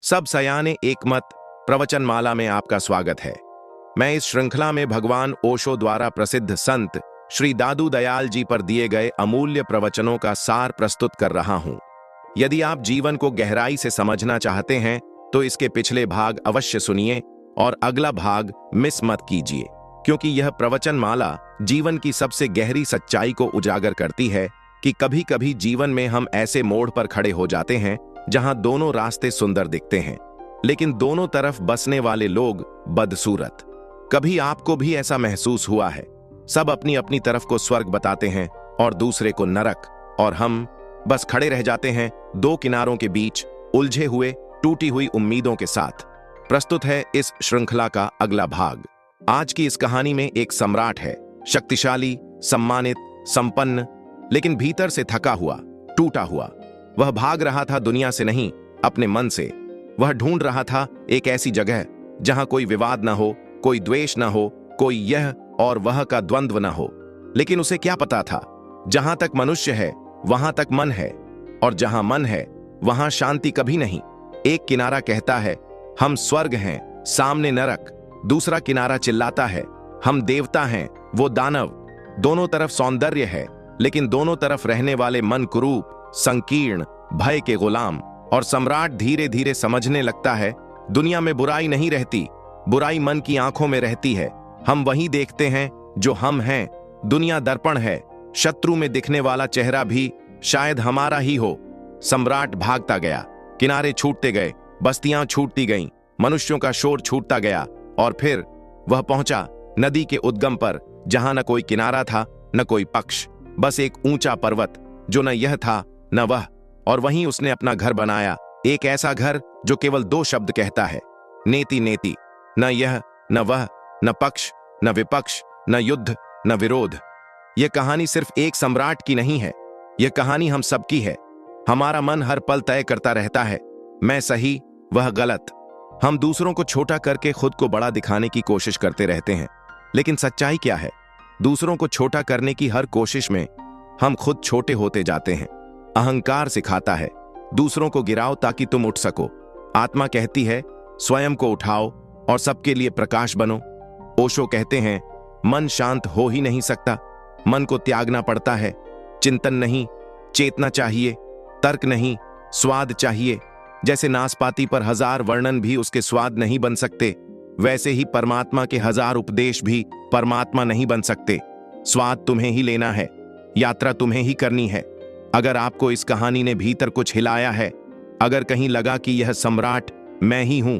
सब सयाने एकमत प्रवचनमाला में आपका स्वागत है। मैं इस श्रृंखला में भगवान ओशो द्वारा प्रसिद्ध संत श्री दादू दयाल जी पर दिए गए अमूल्य प्रवचनों का सार प्रस्तुत कर रहा हूं। यदि आप जीवन को गहराई से समझना चाहते हैं तो इसके पिछले भाग अवश्य सुनिए और अगला भाग मिस मत कीजिए, क्योंकि यह प्रवचनमाला जीवन की सबसे गहरी सच्चाई को उजागर करती है कि कभी कभी जीवन में हम ऐसे मोड़ पर खड़े हो जाते हैं जहां दोनों रास्ते सुंदर दिखते हैं, लेकिन दोनों तरफ बसने वाले लोग बदसूरत। कभी आपको भी ऐसा महसूस हुआ है? सब अपनी अपनी तरफ को स्वर्ग बताते हैं और दूसरे को नरक, और हम बस खड़े रह जाते हैं दो किनारों के बीच, उलझे हुए, टूटी हुई उम्मीदों के साथ। प्रस्तुत है इस श्रृंखला का अगला भाग। आज की इस कहानी में एक सम्राट है, शक्तिशाली, सम्मानित, संपन्न, लेकिन भीतर से थका हुआ, टूटा हुआ। वह भाग रहा था दुनिया से नहीं, अपने मन से। वह ढूंढ रहा था एक ऐसी जगह जहां कोई विवाद ना हो, कोई द्वेष ना हो, कोई यह और वह का द्वंद्व ना हो। लेकिन उसे क्या पता था, जहां तक मनुष्य है वहां तक मन है, और जहां मन है वहां शांति कभी नहीं। एक किनारा कहता है हम स्वर्ग हैं, सामने नरक। दूसरा किनारा चिल्लाता है हम देवता हैं, वो दानव। दोनों तरफ सौंदर्य है, लेकिन दोनों तरफ रहने वाले मन कुरूप, संकीर्ण, भय के गुलाम। और सम्राट धीरे धीरे समझने लगता है दुनिया में बुराई नहीं रहती, बुराई मन की आंखों में रहती है। हम वही देखते हैं जो हम हैं। दुनिया दर्पण है, शत्रु में दिखने वाला चेहरा भी शायद हमारा ही हो। सम्राट भागता गया, किनारे छूटते गए, बस्तियां छूटती गईं, मनुष्यों का शोर छूटता गया, और फिर वह पहुंचा नदी के उद्गम पर, जहां न कोई किनारा था न कोई पक्ष, बस एक ऊंचा पर्वत जो न यह था न वह। और वहीं उसने अपना घर बनाया, एक ऐसा घर जो केवल दो शब्द कहता है, नेति नेति। न यह न वह, न पक्ष न विपक्ष, न युद्ध न विरोध। यह कहानी सिर्फ एक सम्राट की नहीं है, यह कहानी हम सबकी है। हमारा मन हर पल तय करता रहता है, मैं सही वह गलत। हम दूसरों को छोटा करके खुद को बड़ा दिखाने की कोशिश करते रहते हैं, लेकिन सच्चाई क्या है? दूसरों को छोटा करने की हर कोशिश में हम खुद छोटे होते जाते हैं। अहंकार सिखाता है दूसरों को गिराओ ताकि तुम उठ सको। आत्मा कहती है स्वयं को उठाओ और सबके लिए प्रकाश बनो। ओशो कहते हैं मन शांत हो ही नहीं सकता, मन को त्यागना पड़ता है। चिंतन नहीं, चेतना चाहिए, तर्क नहीं, स्वाद चाहिए। जैसे नाशपाती पर हजार वर्णन भी उसके स्वाद नहीं बन सकते, वैसे ही परमात्मा के हजार उपदेश भी परमात्मा नहीं बन सकते। स्वाद तुम्हें ही लेना है, यात्रा तुम्हें ही करनी है। अगर आपको इस कहानी ने भीतर कुछ हिलाया है, अगर कहीं लगा कि यह सम्राट मैं ही हूं,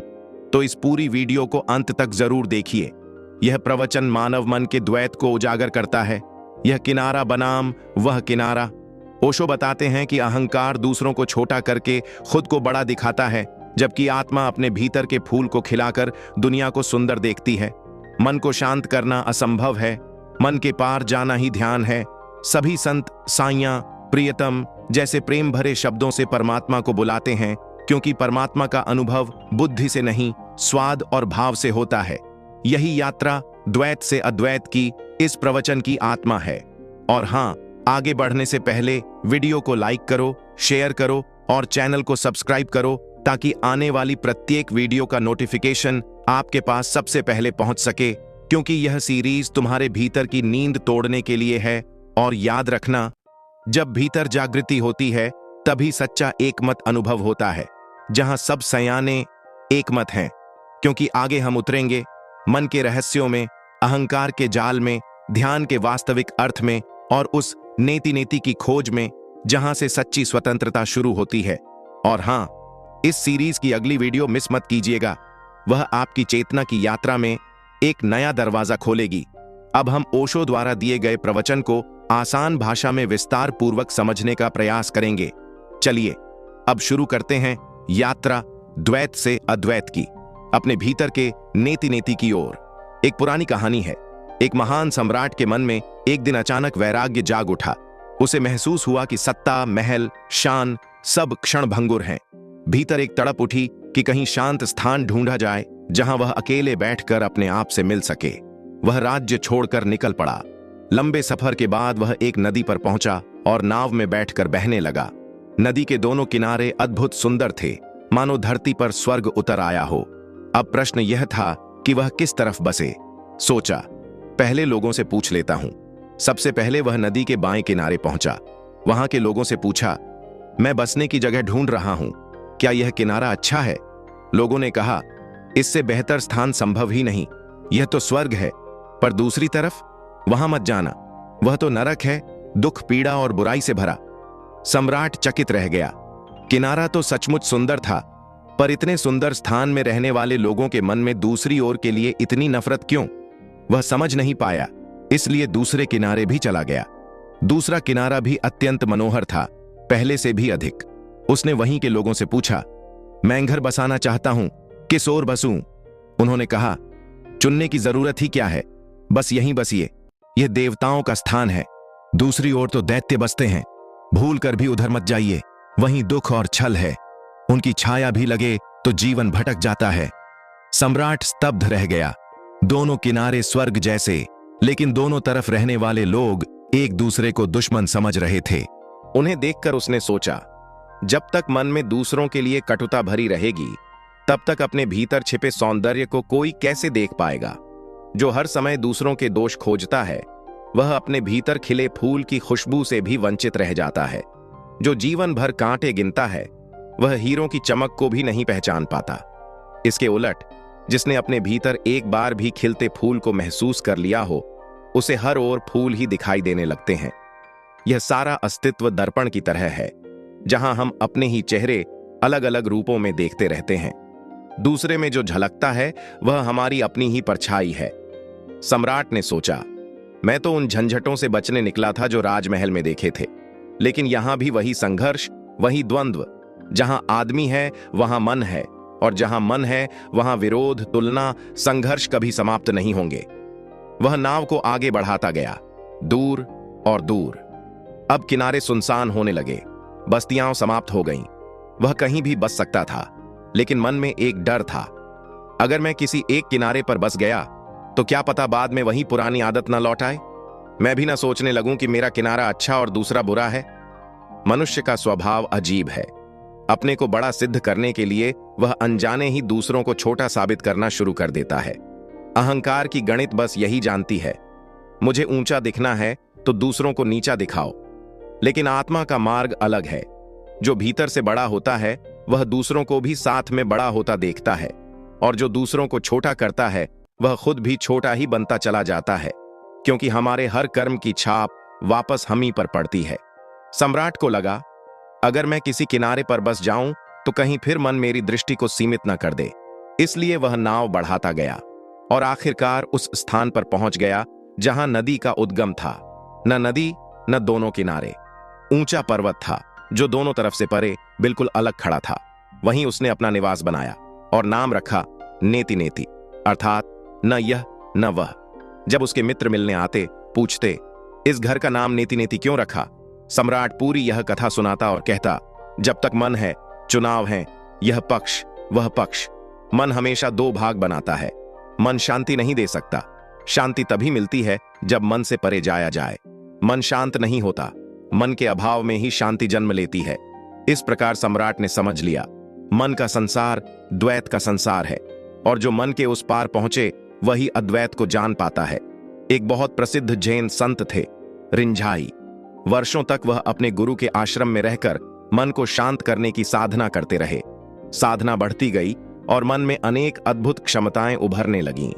तो इस पूरी वीडियो को अंत तक जरूर देखिए। यह प्रवचन मानव मन के द्वैत को उजागर करता है। यह किनारा बनाम वह किनारा। ओशो बताते हैं कि अहंकार दूसरों को छोटा करके खुद को बड़ा दिखाता है, जबकि आत्मा अपने भीतर के फूल को खिलाकर दुनिया को सुंदर देखती है। मन को शांत करना असंभव है, मन के पार जाना ही ध्यान है। सभी संत साइयां, प्रियतम जैसे प्रेम भरे शब्दों से परमात्मा को बुलाते हैं, क्योंकि परमात्मा का अनुभव बुद्धि से नहीं, स्वाद और भाव से होता है। यही यात्रा द्वैत से अद्वैत की इस प्रवचन की आत्मा है। और हां, आगे बढ़ने से पहले वीडियो को लाइक करो, शेयर करो और चैनल को सब्सक्राइब करो, ताकि आने वाली प्रत्येक वीडियो का नोटिफिकेशन आपके पास सबसे पहले पहुंच सके, क्योंकि यह सीरीज तुम्हारे भीतर की नींद तोड़ने के लिए है। और याद रखना, जब भीतर जागृति होती है तभी सच्चा एकमत अनुभव होता है, जहां सब सयाने एकमत हैं। क्योंकि आगे हम उतरेंगे मन के रहस्यों में, अहंकार के जाल में, ध्यान के वास्तविक अर्थ में, और उस नेति नेति की खोज में जहां से सच्ची स्वतंत्रता शुरू होती है। और हां, इस सीरीज की अगली वीडियो मिस मत कीजिएगा, वह आपकी चेतना की यात्रा में एक नया दरवाजा खोलेगी। अब हम ओशो द्वारा दिए गए प्रवचन को आसान भाषा में विस्तार पूर्वक समझने का प्रयास करेंगे। चलिए अब शुरू करते हैं यात्रा द्वैत से अद्वैत की, अपने भीतर के नेति नेति की ओर। एक पुरानी कहानी है। एक महान सम्राट के मन में एक दिन अचानक वैराग्य जाग उठा। उसे महसूस हुआ कि सत्ता, महल, शान सब क्षण भंगुर हैं। भीतर एक तड़प उठी कि कहीं शांत स्थान ढूंढा जाए जहां वह अकेले बैठकर अपने आप से मिल सके। वह राज्य छोड़कर निकल पड़ा। लंबे सफर के बाद वह एक नदी पर पहुंचा और नाव में बैठकर बहने लगा। नदी के दोनों किनारे अद्भुत सुंदर थे, मानो धरती पर स्वर्ग उतर आया हो। अब प्रश्न यह था कि वह किस तरफ बसे। सोचा, पहले लोगों से पूछ लेता हूं। सबसे पहले वह नदी के बाएं किनारे पहुंचा। वहां के लोगों से पूछा, मैं बसने की जगह ढूंढ रहा हूं, क्या यह किनारा अच्छा है? लोगों ने कहा, इससे बेहतर स्थान संभव ही नहीं, यह तो स्वर्ग है। पर दूसरी तरफ वहां मत जाना, वह तो नरक है, दुख, पीड़ा और बुराई से भरा। सम्राट चकित रह गया। किनारा तो सचमुच सुंदर था, पर इतने सुंदर स्थान में रहने वाले लोगों के मन में दूसरी ओर के लिए इतनी नफरत क्यों? वह समझ नहीं पाया, इसलिए दूसरे किनारे भी चला गया। दूसरा किनारा भी अत्यंत मनोहर था, पहले से भी अधिक। उसने वहीं के लोगों से पूछा, मैं घर बसाना चाहता हूं, किस ओर बसूं? उन्होंने कहा, चुनने की जरूरत ही क्या है, बस यहीं बसिए, यह देवताओं का स्थान है। दूसरी ओर तो दैत्य बसते हैं, भूल कर भी उधर मत जाइए, वहीं दुख और छल है, उनकी छाया भी लगे तो जीवन भटक जाता है। सम्राट स्तब्ध रह गया। दोनों किनारे स्वर्ग जैसे, लेकिन दोनों तरफ रहने वाले लोग एक दूसरे को दुश्मन समझ रहे थे। उन्हें देखकर उसने सोचा, जब तक मन में दूसरों के लिए कटुता भरी रहेगी, तब तक अपने भीतर छिपे सौंदर्य को कोई कैसे देख पाएगा? जो हर समय दूसरों के दोष खोजता है, वह अपने भीतर खिले फूल की खुशबू से भी वंचित रह जाता है। जो जीवन भर कांटे गिनता है, वह हीरों की चमक को भी नहीं पहचान पाता। इसके उलट, जिसने अपने भीतर एक बार भी खिलते फूल को महसूस कर लिया हो, उसे हर ओर फूल ही दिखाई देने लगते हैं। यह सारा अस्तित्व दर्पण की तरह है, जहां हम अपने ही चेहरे अलग अलग रूपों में देखते रहते हैं। दूसरे में जो झलकता है, वह हमारी अपनी ही परछाई है। सम्राट ने सोचा, मैं तो उन झंझटों से बचने निकला था जो राजमहल में देखे थे, लेकिन यहां भी वही संघर्ष, वही द्वंद्व। जहां आदमी है वहां मन है, और जहां मन है वहां विरोध, तुलना, संघर्ष कभी समाप्त नहीं होंगे। वह नाव को आगे बढ़ाता गया, दूर और दूर। अब किनारे सुनसान होने लगे, बस्तियां समाप्त हो गईं। वह कहीं भी बस सकता था, लेकिन मन में एक डर था, अगर मैं किसी एक किनारे पर बस गया तो क्या पता बाद में वही पुरानी आदत न लौट आए। मैं भी ना सोचने लगूं कि मेरा किनारा अच्छा और दूसरा बुरा है। मनुष्य का स्वभाव अजीब है। अपने को बड़ा सिद्ध करने के लिए वह अनजाने ही दूसरों को छोटा साबित करना शुरू कर देता है। अहंकार की गणित बस यही जानती है, मुझे ऊंचा दिखना है तो दूसरों को नीचा दिखाओ। लेकिन आत्मा का मार्ग अलग है। जो भीतर से बड़ा होता है, वह दूसरों को भी साथ में बड़ा होता देखता है, और जो दूसरों को छोटा करता है, वह खुद भी छोटा ही बनता चला जाता है, क्योंकि हमारे हर कर्म की छाप वापस हम ही पर पड़ती है। सम्राट को लगा, अगर मैं किसी किनारे पर बस जाऊं तो कहीं फिर मन मेरी दृष्टि को सीमित न कर दे। इसलिए वह नाव बढ़ाता गया और आखिरकार उस स्थान पर पहुंच गया जहां नदी का उद्गम था। न नदी न दोनों किनारे, ऊंचा पर्वत था जो दोनों तरफ से परे बिल्कुल अलग खड़ा था। वहीं उसने अपना निवास बनाया और नाम रखा नेति नेति, अर्थात न यह न वह। जब उसके मित्र मिलने आते, पूछते, इस घर का नाम नेति नेति क्यों रखा? सम्राट पूरी यह कथा सुनाता और कहता, जब तक मन है, चुनाव है, यह पक्ष वह पक्ष। मन हमेशा दो भाग बनाता है। मन शांति नहीं दे सकता। शांति तभी मिलती है जब मन से परे जाया जाए। मन शांत नहीं होता, मन के अभाव में ही शांति जन्म लेती है। इस प्रकार सम्राट ने समझ लिया, मन का संसार द्वैत का संसार है, और जो मन के उस पार पहुंचे वही अद्वैत को जान पाता है। एक बहुत प्रसिद्ध जैन संत थे, रिंझाई। वर्षों तक वह अपने गुरु के आश्रम में रहकर मन को शांत करने की साधना करते रहे। साधना बढ़ती गई और मन में अनेक अद्भुत क्षमताएं उभरने लगीं।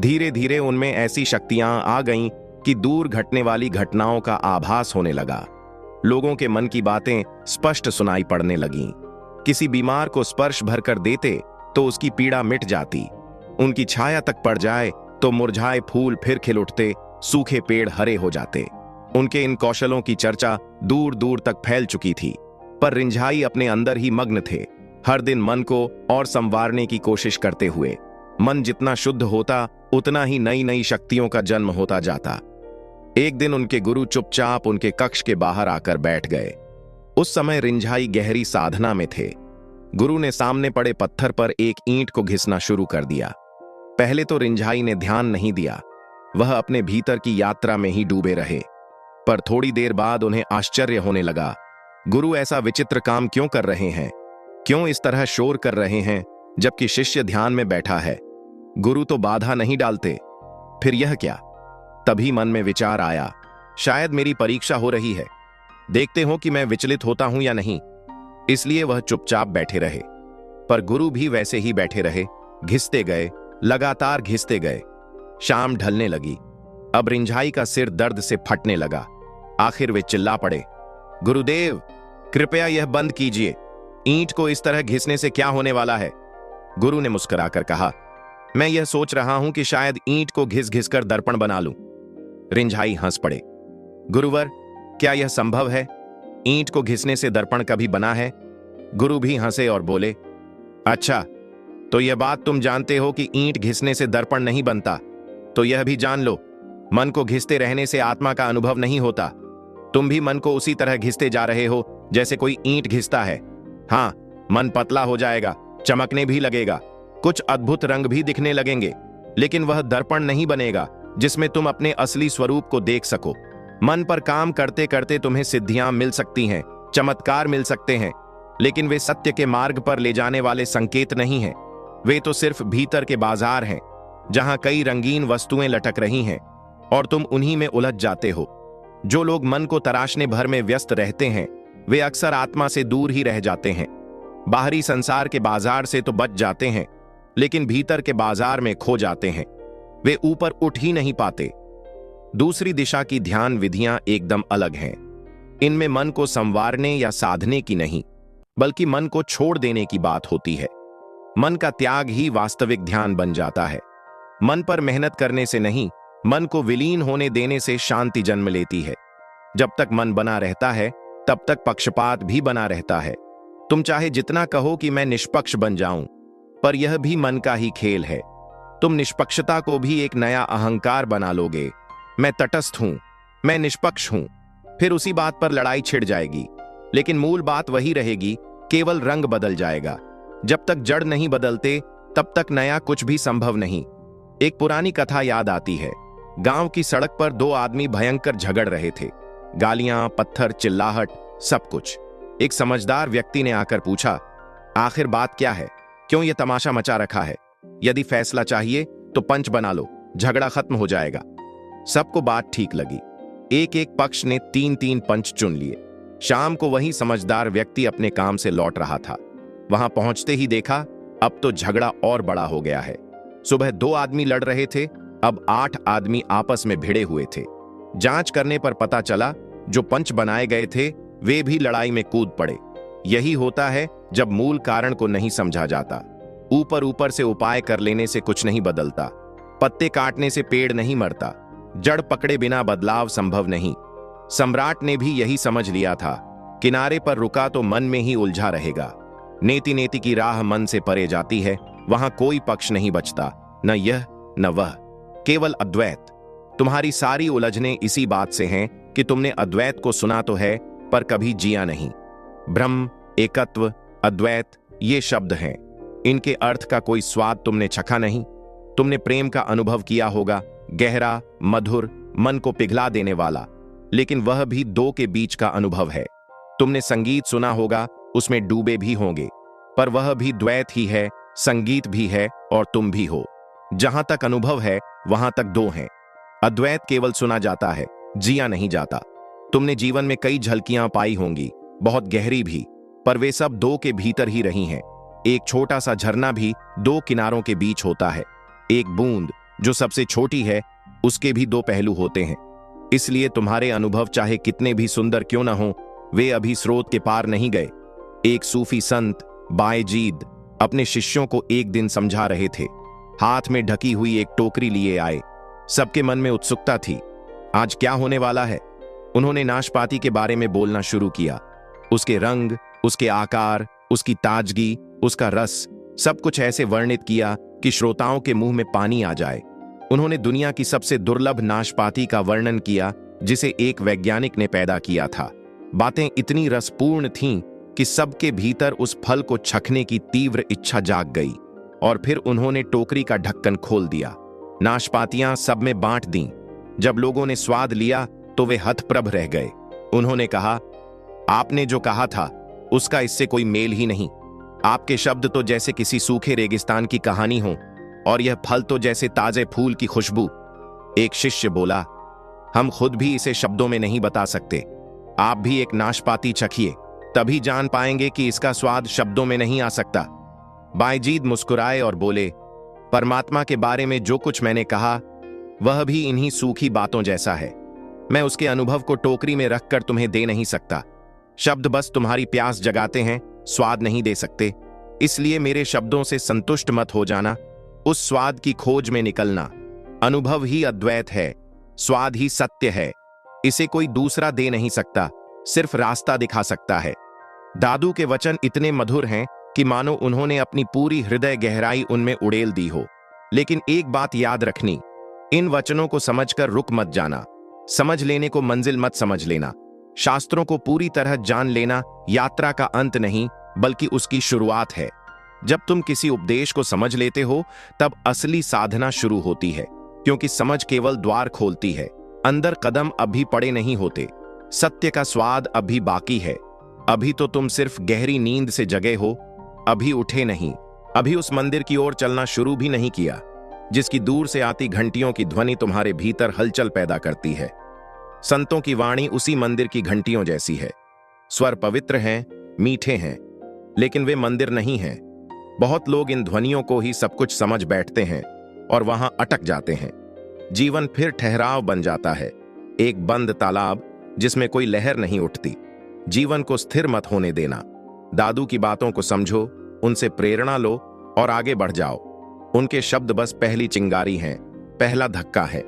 धीरे धीरे उनमें ऐसी शक्तियां आ गईं कि दूर घटने वाली घटनाओं का आभास होने लगा। लोगों के मन की बातें स्पष्ट सुनाई पड़ने लगीं। किसी बीमार को स्पर्श भरकर देते तो उसकी पीड़ा मिट जाती। उनकी छाया तक पड़ जाए तो मुरझाए फूल फिर खिल उठते, सूखे पेड़ हरे हो जाते। उनके इन कौशलों की चर्चा दूर दूर तक फैल चुकी थी, पर रिंझाई अपने अंदर ही मग्न थे, हर दिन मन को और संवारने की कोशिश करते हुए। मन जितना शुद्ध होता, उतना ही नई नई शक्तियों का जन्म होता जाता। एक दिन उनके गुरु चुपचाप उनके कक्ष के बाहर आकर बैठ गए। उस समय रिंझाई गहरी साधना में थे। गुरु ने सामने पड़े पत्थर पर एक ईंट को घिसना शुरू कर दिया। पहले तो रिंझाई ने ध्यान नहीं दिया, वह अपने भीतर की यात्रा में ही डूबे रहे। पर थोड़ी देर बाद उन्हें आश्चर्य होने लगा, गुरु ऐसा विचित्र काम क्यों कर रहे हैं? क्यों इस तरह शोर कर रहे हैं जबकि शिष्य ध्यान में बैठा है? गुरु तो बाधा नहीं डालते, फिर यह क्या? तभी मन में विचार आया, शायद मेरी परीक्षा हो रही है, देखते हो कि मैं विचलित होता हूं या नहीं। इसलिए वह चुपचाप बैठे रहे। पर गुरु भी वैसे ही बैठे रहे, घिसते गए, लगातार घिसते गए। शाम ढलने लगी। अब रिंझाई का सिर दर्द से फटने लगा। आखिर वे चिल्ला पड़े, गुरुदेव कृपया यह बंद कीजिए, ईंट को इस तरह घिसने से क्या होने वाला है? गुरु ने मुस्कुराकर कहा, मैं यह सोच रहा हूं कि शायद ईंट को घिस घिस कर दर्पण बना लूं। रिंझाई हंस पड़े, गुरुवर क्या यह संभव है? ईंट को घिसने से दर्पण कभी बना है? गुरु भी हंसे और बोले, अच्छा तो यह बात तुम जानते हो कि ईंट घिसने से दर्पण नहीं बनता, तो यह भी जान लो, मन को घिसते रहने से आत्मा का अनुभव नहीं होता। तुम भी मन को उसी तरह घिसते जा रहे हो जैसे कोई ईंट घिसता है। हाँ, मन पतला हो जाएगा, चमकने भी लगेगा, कुछ अद्भुत रंग भी दिखने लगेंगे, लेकिन वह दर्पण नहीं बनेगा जिसमें तुम अपने असली स्वरूप को देख सको। मन पर काम करते करते तुम्हें सिद्धियां मिल सकती हैं, चमत्कार मिल सकते हैं, लेकिन वे सत्य के मार्ग पर ले जाने वाले संकेत नहीं हैं। वे तो सिर्फ भीतर के बाजार हैं, जहां कई रंगीन वस्तुएं लटक रही हैं और तुम उन्हीं में उलझ जाते हो। जो लोग मन को तराशने भर में व्यस्त रहते हैं, वे अक्सर आत्मा से दूर ही रह जाते हैं। बाहरी संसार के बाजार से तो बच जाते हैं, लेकिन भीतर के बाजार में खो जाते हैं। वे ऊपर उठ ही नहीं पाते। दूसरी दिशा की ध्यान विधियां एकदम अलग हैं। इनमें मन को संवारने या साधने की नहीं, बल्कि मन को छोड़ देने की बात होती है। मन का त्याग ही वास्तविक ध्यान बन जाता है। मन पर मेहनत करने से नहीं, मन को विलीन होने देने से शांति जन्म लेती है। जब तक मन बना रहता है, तब तक पक्षपात भी बना रहता है। तुम चाहे जितना कहो कि मैं निष्पक्ष बन जाऊं, पर यह भी मन का ही खेल है। तुम निष्पक्षता को भी एक नया अहंकार बना लोगे, मैं तटस्थ हूं, मैं निष्पक्ष हूं, फिर उसी बात पर लड़ाई छिड़ जाएगी। लेकिन मूल बात वही रहेगी, केवल रंग बदल जाएगा। जब तक जड़ नहीं बदलते, तब तक नया कुछ भी संभव नहीं। एक पुरानी कथा याद आती है। गांव की सड़क पर दो आदमी भयंकर झगड़ रहे थे। गालियां, पत्थर, चिल्लाहट, सब कुछ। एक समझदार व्यक्ति ने आकर पूछा, आखिर बात क्या है? क्यों यह तमाशा मचा रखा है? यदि फैसला चाहिए तो पंच बना लो, झगड़ा खत्म हो जाएगा। सबको बात ठीक लगी। एक एक पक्ष ने 3-3 पंच चुन लिए। शाम को वही समझदार व्यक्ति अपने काम से लौट रहा था। वहां पहुंचते ही देखा, अब तो झगड़ा और बड़ा हो गया है। सुबह 2 आदमी लड़ रहे थे, अब 8 आदमी आपस में भिड़े हुए थे। जांच करने पर पता चला, जो पंच बनाए गए थे वे भी लड़ाई में कूद पड़े। यही होता है जब मूल कारण को नहीं समझा जाता। ऊपर ऊपर से उपाय कर लेने से कुछ नहीं बदलता। पत्ते काटने से पेड़ नहीं मरता। जड़ पकड़े बिना बदलाव संभव नहीं। सम्राट ने भी यही समझ लिया था। किनारे पर रुका तो मन में ही उलझा रहेगा। नेति नेति की राह मन से परे जाती है, वहां कोई पक्ष नहीं बचता, न यह न वह, केवल अद्वैत। तुम्हारी सारी उलझने इसी बात से हैं कि तुमने अद्वैत को सुना तो है, पर कभी जिया नहीं। ब्रह्म, एकत्व, अद्वैत, ये शब्द हैं। इनके अर्थ का कोई स्वाद तुमने चखा नहीं। तुमने प्रेम का अनुभव किया होगा, गहरा, मधुर, मन को पिघला देने वाला, लेकिन वह भी दो के बीच का अनुभव है। तुमने संगीत सुना होगा, उसमें डूबे भी होंगे, पर वह भी द्वैत ही है, संगीत भी है और तुम भी हो। जहां तक अनुभव है वहां तक दो हैं। अद्वैत केवल सुना जाता है, जिया नहीं जाता। तुमने जीवन में कई झलकियां पाई होंगी, बहुत गहरी भी, पर वे सब दो के भीतर ही रही हैं। एक छोटा सा झरना भी 2 किनारों के बीच होता है। एक बूंद जो सबसे छोटी है, उसके भी 2 पहलू होते हैं। इसलिए तुम्हारे अनुभव चाहे कितने भी सुंदर क्यों ना हो, वे अभी स्रोत के पार नहीं गए। एक सूफी संत बायजीद अपने शिष्यों को एक दिन समझा रहे थे। हाथ में ढकी हुई एक टोकरी लिए आए। सबके मन में उत्सुकता थी, आज क्या होने वाला है। उन्होंने नाशपाती के बारे में बोलना शुरू किया। उसके रंग, उसके आकार, उसकी ताजगी, उसका रस, सब कुछ ऐसे वर्णित किया कि श्रोताओं के मुंह में पानी आ जाए। उन्होंने दुनिया की सबसे दुर्लभ नाशपाती का वर्णन किया, जिसे एक वैज्ञानिक ने पैदा किया था। बातें इतनी रसपूर्ण थीं कि सबके भीतर उस फल को चखने की तीव्र इच्छा जाग गई। और फिर उन्होंने टोकरी का ढक्कन खोल दिया। नाशपातियां सब में बांट दीं। जब लोगों ने स्वाद लिया तो वे हतप्रभ रह गए। उन्होंने कहा, आपने जो कहा था उसका इससे कोई मेल ही नहीं। आपके शब्द तो जैसे किसी सूखे रेगिस्तान की कहानी हो और यह फल तो जैसे ताजे फूल की खुशबू। एक शिष्य बोला, हम खुद भी इसे शब्दों में नहीं बता सकते। आप भी एक नाशपाती चखिए, तभी जान पाएंगे कि इसका स्वाद शब्दों में नहीं आ सकता। बायजीद मुस्कुराए और बोले, परमात्मा के बारे में जो कुछ मैंने कहा वह भी इन्हीं सूखी बातों जैसा है। मैं उसके अनुभव को टोकरी में रखकर तुम्हें दे नहीं सकता। शब्द बस तुम्हारी प्यास जगाते हैं, स्वाद नहीं दे सकते। इसलिए मेरे शब्दों से संतुष्ट मत हो जाना, उस स्वाद की खोज में निकलना। अनुभव ही अद्वैत है, स्वाद ही सत्य है। इसे कोई दूसरा दे नहीं सकता, सिर्फ रास्ता दिखा सकता है। दादू के वचन इतने मधुर हैं कि मानो उन्होंने अपनी पूरी हृदय गहराई उनमें उड़ेल दी हो। लेकिन एक बात याद रखनी, इन वचनों को समझकर रुक मत जाना। समझ लेने को मंजिल मत समझ लेना। शास्त्रों को पूरी तरह जान लेना यात्रा का अंत नहीं, बल्कि उसकी शुरुआत है। जब तुम किसी उपदेश को समझ लेते हो तब असली साधना शुरू होती है, क्योंकि समझ केवल द्वार खोलती है, अंदर कदम अभी पड़े नहीं होते। सत्य का स्वाद अभी बाकी है। अभी तो तुम सिर्फ गहरी नींद से जगे हो, अभी उठे नहीं। अभी उस मंदिर की ओर चलना शुरू भी नहीं किया जिसकी दूर से आती घंटियों की ध्वनि तुम्हारे भीतर हलचल पैदा करती है। संतों की वाणी उसी मंदिर की घंटियों जैसी है। स्वर पवित्र हैं, मीठे हैं, लेकिन वे मंदिर नहीं हैं। बहुत लोग इन ध्वनियों को ही सब कुछ समझ बैठते हैं और वहां अटक जाते हैं। जीवन फिर ठहराव बन जाता है, एक बंद तालाब जिसमें कोई लहर नहीं उठती। जीवन को स्थिर मत होने देना। दादू की बातों को समझो, उनसे प्रेरणा लो और आगे बढ़ जाओ। उनके शब्द बस पहली चिंगारी हैं, पहला धक्का है।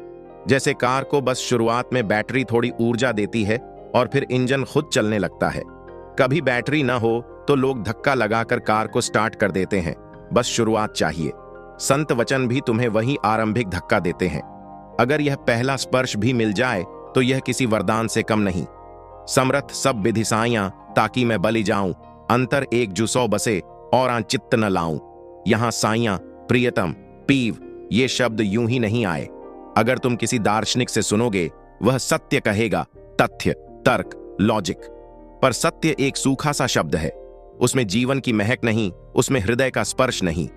जैसे कार को बस शुरुआत में बैटरी थोड़ी ऊर्जा देती है और फिर इंजन खुद चलने लगता है। कभी बैटरी ना हो तो लोग धक्का लगाकर कार को स्टार्ट कर देते हैं, बस शुरुआत चाहिए। संत वचन भी तुम्हें वही आरंभिक धक्का देते हैं। अगर यह पहला स्पर्श भी मिल जाए तो यह किसी वरदान से कम नहीं। समरथ सब विधि साइयां ताकि मैं बलि जाऊं, अंतर एक जुसौ बसे और चित्त न लाऊं। यहां साइयां, प्रियतम, पीव ये शब्द यूं ही नहीं आए। अगर तुम किसी दार्शनिक से सुनोगे वह सत्य कहेगा, तथ्य, तर्क, लॉजिक। पर सत्य एक सूखा सा शब्द है, उसमें जीवन की महक नहीं, उसमें हृदय का स्पर्श नहीं।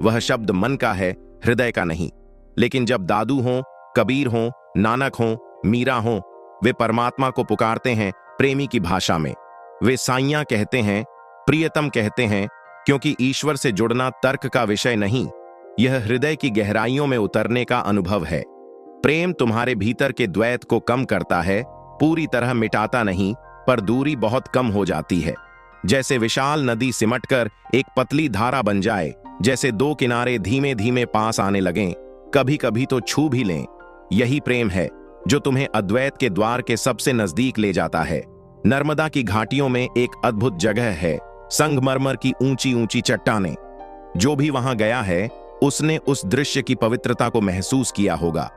वह शब्द मन का है, हृदय का नहीं। लेकिन जब दादू हों, कबीर हों, नानक हों, मीरा हों, वे परमात्मा को पुकारते हैं प्रेमी की भाषा में। वे साइयां कहते हैं, प्रियतम कहते हैं, क्योंकि ईश्वर से जुड़ना तर्क का विषय नहीं, यह हृदय की गहराइयों में उतरने का अनुभव है। प्रेम तुम्हारे भीतर के द्वैत को कम करता है, पूरी तरह मिटाता नहीं, पर दूरी बहुत कम हो जाती है। जैसे विशाल नदी सिमटकर एक पतली धारा बन जाए, जैसे दो किनारे धीमे धीमे पास आने लगें, कभी कभी तो छू भी लें। यही प्रेम है जो तुम्हें अद्वैत के द्वार के सबसे नजदीक ले जाता है। नर्मदा की घाटियों में एक अद्भुत जगह है, संगमरमर की ऊंची ऊंची चट्टानें। जो भी वहां गया है उसने उस दृश्य की पवित्रता को महसूस किया होगा।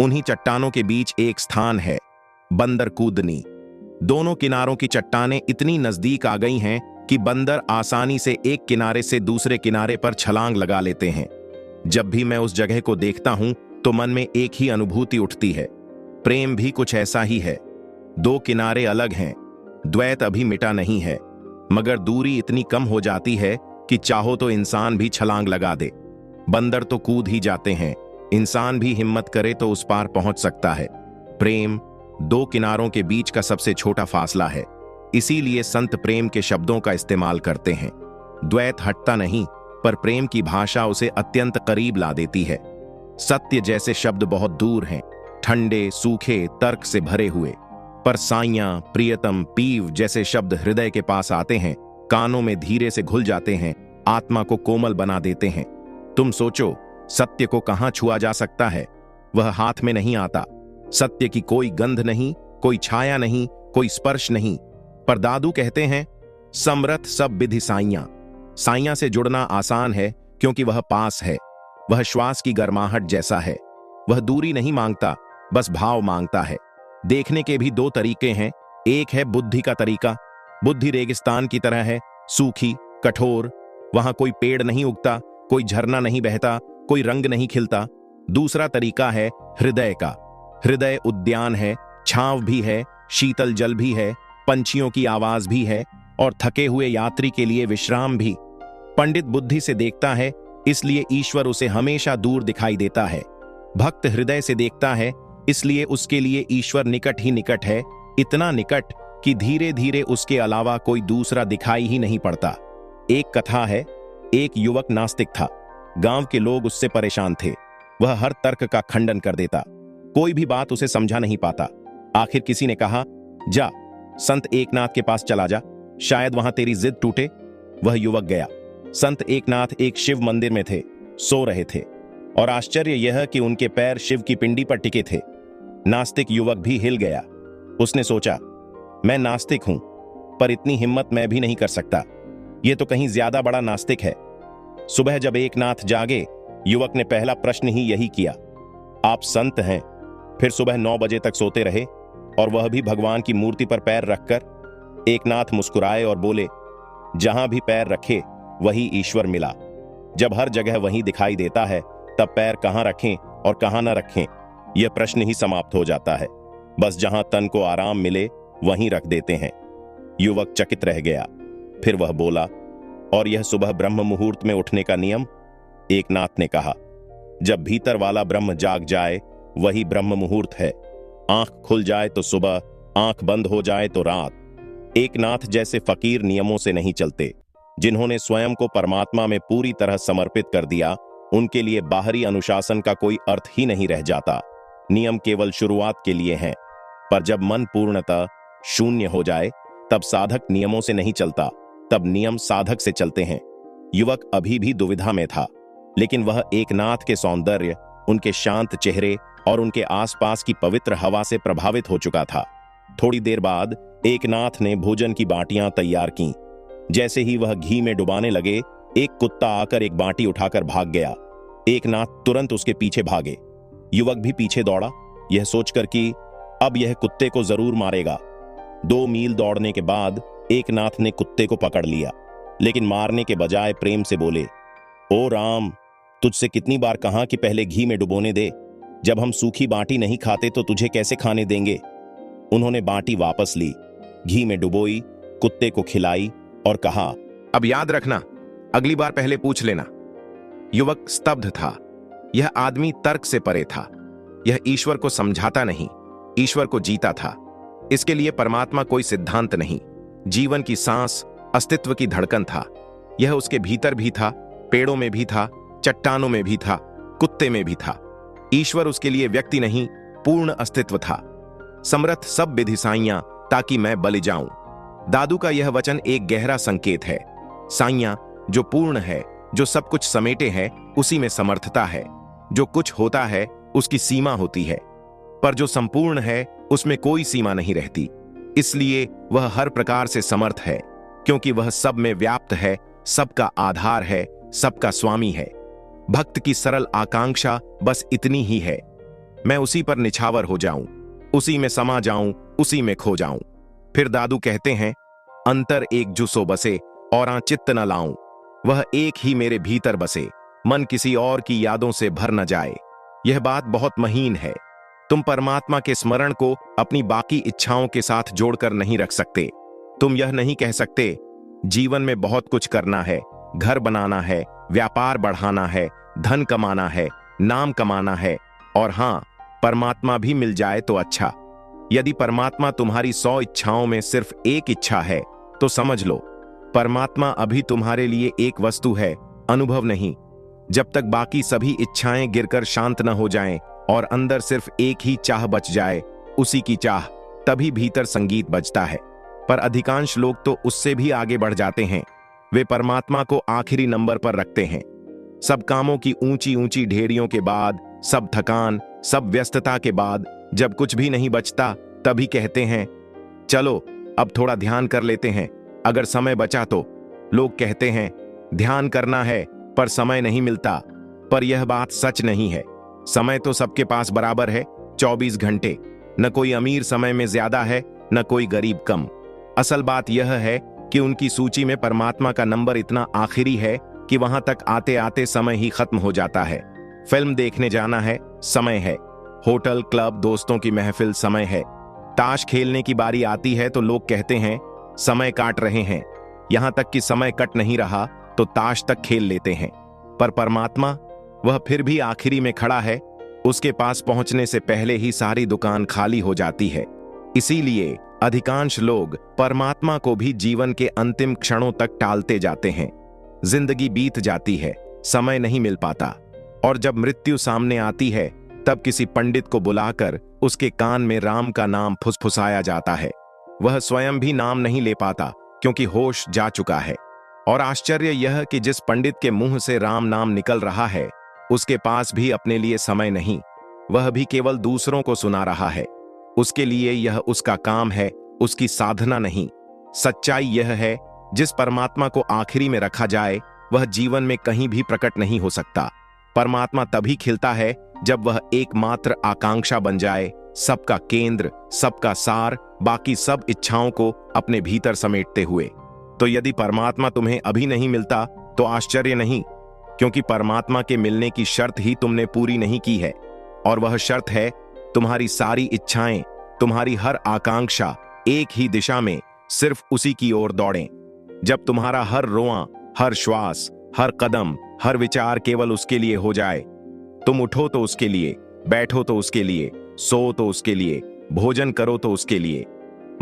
उन्हीं चट्टानों के बीच एक स्थान है, बंदर कूदनी। दोनों किनारों की चट्टानें इतनी नजदीक आ गई हैं कि बंदर आसानी से एक किनारे से दूसरे किनारे पर छलांग लगा लेते हैं। जब भी मैं उस जगह को देखता हूं तो मन में एक ही अनुभूति उठती है, प्रेम भी कुछ ऐसा ही है। दो किनारे अलग हैं, द्वैत अभी मिटा नहीं है, मगर दूरी इतनी कम हो जाती है कि चाहो तो इंसान भी छलांग लगा दे। बंदर तो कूद ही जाते हैं, इंसान भी हिम्मत करे तो उस पार पहुंच सकता है। प्रेम दो किनारों के बीच का सबसे छोटा फासला है। इसीलिए संत प्रेम के शब्दों का इस्तेमाल करते हैं। द्वैत हटता नहीं, पर प्रेम की भाषा उसे अत्यंत करीब ला देती है। सत्य जैसे शब्द बहुत दूर हैं, ठंडे, सूखे, तर्क से भरे हुए, पर साइयां, प्रियतम, पीव जैसे शब्द हृदय के पास आते हैं, कानों में धीरे से घुल जाते हैं, आत्मा को कोमल बना देते हैं। तुम सोचो, सत्य को कहां छुआ जा सकता है? वह हाथ में नहीं आता। सत्य की कोई गंध नहीं, कोई छाया नहीं, कोई स्पर्श नहीं। पर दादू कहते हैं, समरथ सब विधि साइयां। साइयां से जुड़ना आसान है क्योंकि वह पास है। वह श्वास की गर्माहट जैसा है। वह दूरी नहीं मांगता, बस भाव मांगता है। देखने के भी दो तरीके हैं। एक है बुद्धि का तरीका। बुद्धि रेगिस्तान की तरह है, सूखी, कठोर। वहां कोई पेड़ नहीं उगता, कोई झरना नहीं बहता, कोई रंग नहीं खिलता। दूसरा तरीका है हृदय का। हृदय उद्यान है, छांव भी है, शीतल जल भी है, पंछियों की आवाज भी है और थके हुए यात्री के लिए विश्राम भी। पंडित बुद्धि से देखता है, इसलिए ईश्वर उसे हमेशा दूर दिखाई देता है। भक्त हृदय से देखता है, इसलिए उसके लिए ईश्वर निकट ही निकट है, इतना निकट कि धीरे धीरे उसके अलावा कोई दूसरा दिखाई ही नहीं पड़ता। एक कथा है, एक युवक नास्तिक था। गांव के लोग उससे परेशान थे। वह हर तर्क का खंडन कर देता, कोई भी बात उसे समझा नहीं पाता। आखिर किसी ने कहा, जा संत एकनाथ के पास चला जा, शायद वहां तेरी जिद टूटे। वह युवक गया। संत एकनाथ एक शिव मंदिर में थे, सो रहे थे, और आश्चर्य यह कि उनके पैर शिव की पिंडी पर टिके थे। नास्तिक युवक भी हिल गया। उसने सोचा, मैं नास्तिक हूं, पर इतनी हिम्मत मैं भी नहीं कर सकता। यह तो कहीं ज्यादा बड़ा नास्तिक है। सुबह जब एकनाथ जागे, युवक ने पहला प्रश्न ही यही किया, आप संत हैं? फिर सुबह 9 बजे तक सोते रहे, और वह भी भगवान की मूर्ति पर पैर रखकर। एकनाथ मुस्कुराए और बोले, जहां भी पैर रखे वही ईश्वर मिला। जब हर जगह वही दिखाई देता है, तब पैर कहां रखें और कहां न रखें, यह प्रश्न ही समाप्त हो जाता है। बस जहां तन को आराम मिले वहीं रख देते हैं। युवक चकित रह गया। फिर वह बोला, और यह सुबह ब्रह्म मुहूर्त में उठने का नियम? एकनाथ ने कहा, जब भीतर वाला ब्रह्म जाग जाए वही ब्रह्म मुहूर्त है। आंख खुल जाए तो सुबह, आंख बंद हो जाए तो रात। एकनाथ जैसे फकीर नियमों से नहीं चलते। जिन्होंने स्वयं को परमात्मा में पूरी तरह समर्पित कर दिया, उनके लिए बाहरी अनुशासन का कोई अर्थ ही नहीं रह जाता। नियम केवल शुरुआत के लिए हैं, पर जब मन पूर्णतः शून्य हो जाए, तब साधक नियमों से नहीं चलता, तब नियम साधक से चलते हैं। युवक अभी भी दुविधा में था, लेकिन वह एकनाथ के सौंदर्य, उनके शांत चेहरे और उनके आसपास की पवित्र हवा से प्रभावित हो चुका था। थोड़ी देर बाद एकनाथ ने भोजन की बाटियां तैयार कीं। जैसे ही वह घी में डुबाने लगे, एक कुत्ता आकर एक बाटी उठाकर भाग गया। एकनाथ तुरंत उसके पीछे भागे। युवक भी पीछे दौड़ा, यह सोचकर कि अब यह कुत्ते को जरूर मारेगा। 2 मील दौड़ने के बाद एकनाथ ने कुत्ते को पकड़ लिया, लेकिन मारने के बजाय प्रेम से बोले, ओ राम, तुझसे कितनी बार कहा कि पहले घी में डुबोने दे। जब हम सूखी बाटी नहीं खाते तो तुझे कैसे खाने देंगे। उन्होंने बाटी वापस ली, घी में डुबोई, कुत्ते को खिलाई और कहा, अब याद रखना, अगली बार पहले पूछ लेना। युवक स्तब्ध था। यह आदमी तर्क से परे था। यह ईश्वर को समझाता नहीं, ईश्वर को जीता था। इसके लिए परमात्मा कोई सिद्धांत नहीं, जीवन की सांस, अस्तित्व की धड़कन था। यह उसके भीतर भी था, पेड़ों में भी था, चट्टानों में भी था, कुत्ते में भी था। ईश्वर उसके लिए व्यक्ति नहीं, पूर्ण अस्तित्व था। समर्थ सब विधि साइयां, ताकि मैं बलि जाऊं। दादू का यह वचन एक गहरा संकेत है। साइयां, जो पूर्ण है, जो सब कुछ समेटे है, उसी में समर्थता है। जो कुछ होता है उसकी सीमा होती है, पर जो संपूर्ण है उसमें कोई सीमा नहीं रहती। इसलिए वह हर प्रकार से समर्थ है, क्योंकि वह सब में व्याप्त है, सबका आधार है, सबका स्वामी है। भक्त की सरल आकांक्षा बस इतनी ही है, मैं उसी पर निछावर हो जाऊं, उसी में समा जाऊं, उसी में खो जाऊं। फिर दादू कहते हैं, अंतर एक जुसो बसे और चित्त न लाऊं। वह एक ही मेरे भीतर बसे, मन किसी और की यादों से भर न जाए। यह बात बहुत महीन है। तुम परमात्मा के स्मरण को अपनी बाकी इच्छाओं के साथ जोड़कर नहीं रख सकते। तुम यह नहीं कह सकते, जीवन में बहुत कुछ करना है, घर बनाना है, व्यापार बढ़ाना है, धन कमाना है, नाम कमाना है, और हां, परमात्मा भी मिल जाए तो अच्छा। यदि परमात्मा तुम्हारी 100 इच्छाओं में सिर्फ एक इच्छा है, तो समझ लो परमात्मा अभी तुम्हारे लिए एक वस्तु है, अनुभव नहीं। जब तक बाकी सभी इच्छाएं गिरकर शांत न हो जाएं और अंदर सिर्फ एक ही चाह बच जाए, उसी की चाह, तभी भीतर संगीत बजता है। पर अधिकांश लोग तो उससे भी आगे बढ़ जाते हैं। वे परमात्मा को आखिरी नंबर पर रखते हैं। सब कामों की ऊंची ऊंची ढेरियों के बाद, सब थकान, सब व्यस्तता के बाद, जब कुछ भी नहीं बचता, तभी कहते हैं, चलो अब थोड़ा ध्यान कर लेते हैं, अगर समय बचा तो। लोग कहते हैं ध्यान करना है पर समय नहीं मिलता, पर यह बात सच नहीं है। समय तो सबके पास बराबर है, 24 घंटे। न कोई अमीर समय में ज्यादा है, न कोई गरीब कम। असल बात यह है कि उनकी सूची में परमात्मा का नंबर इतना आखिरी है कि वहां तक आते आते समय ही खत्म हो जाता है। फिल्म देखने जाना है, समय है। होटल, क्लब, दोस्तों की महफिल, समय है। ताश खेलने की बारी आती है तो लोग कहते हैं समय काट रहे हैं। यहां तक कि समय कट नहीं रहा, तो ताश तक खेल लेते हैं। पर परमात्मा, वह फिर भी आखिरी में खड़ा है। उसके पास पहुंचने से पहले ही सारी दुकान खाली हो जाती है। इसीलिए अधिकांश लोग परमात्मा को भी जीवन के अंतिम क्षणों तक टालते जाते हैं। जिंदगी बीत जाती है, समय नहीं मिल पाता, और जब मृत्यु सामने आती है तब किसी पंडित को बुलाकर उसके कान में राम का नाम फुसफुसाया जाता है। वह स्वयं भी नाम नहीं ले पाता क्योंकि होश जा चुका है। और आश्चर्य यह कि जिस पंडित के मुंह से राम नाम निकल रहा है, उसके पास भी अपने लिए समय नहीं। वह भी केवल दूसरों को सुना रहा है। उसके लिए यह उसका काम है, उसकी साधना नहीं। सच्चाई यह है, जिस परमात्मा को आखिरी में रखा जाए वह जीवन में कहीं भी प्रकट नहीं हो सकता। परमात्मा तभी खिलता है जब वह एकमात्र आकांक्षा बन जाए, सबका केंद्र, सबका सार, बाकी सब इच्छाओं को अपने भीतर समेटते हुए। तो यदि परमात्मा तुम्हें अभी नहीं मिलता तो आश्चर्य नहीं, क्योंकि परमात्मा के मिलने की शर्त ही तुमने पूरी नहीं की है। और वह शर्त है, तुम्हारी सारी इच्छाएं, तुम्हारी हर आकांक्षा एक ही दिशा में सिर्फ उसी की ओर दौड़ें। जब तुम्हारा हर रोआं, हर श्वास, हर कदम, हर विचार केवल उसके लिए हो जाए। तुम उठो तो उसके लिए, बैठो तो उसके लिए, सो तो उसके लिए, भोजन करो तो उसके लिए।